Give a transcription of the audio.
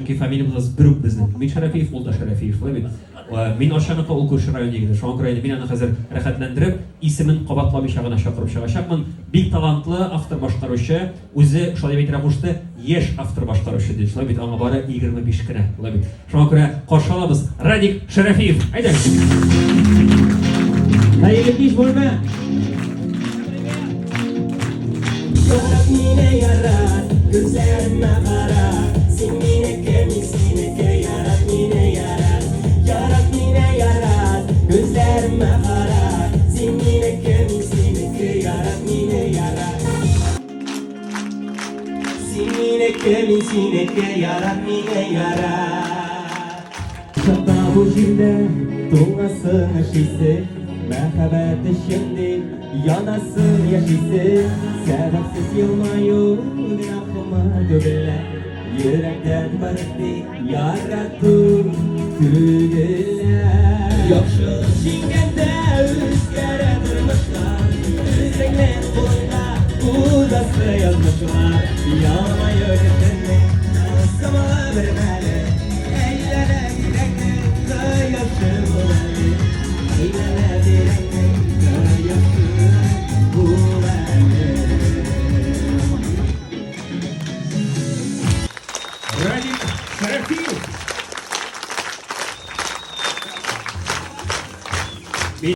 Çünkü familiyamız grup bizim. Min Şerefif, ol da Şerefif. Min aşağıda ol koşu rayonu şu an rayonu binanı hazır hareketlendirip ismin qabatla bir şağına şakırıp şağışakman big talantlı автор başqarışı özü şöyle bir tarafıştı yeş автор başqarışı diye. Şöyle bir ama bara 25 kere. Şöyle bir. Şu an göre qarşılamız Radik Şerefif. Haydi. Hayırlı iş bulma. Yarat yine yarat, gözlerime kara. Sinine kemi sinine yarat yine yarat. Yarat yine yarat, gözlerime kara. Sinine kemi sinine yarat yine yarat. Sinine kemi sinine yarat yine yarat. Şapta bu jilde, doğasın aşısı. Merhabet şimdi yanasın yaşısı. Sebepsiz yılmıyor günahıma döbüller. Yürekten barıktı yarattı külüler. Yokşu şingende üzgere durmuşlar. Üzgenen boyuna uzası yazmışlar. Yağma yönetimli asama vermeli. Eylere yürekli kayasın olayı. Eylere yürekli kayasın olayı. Radik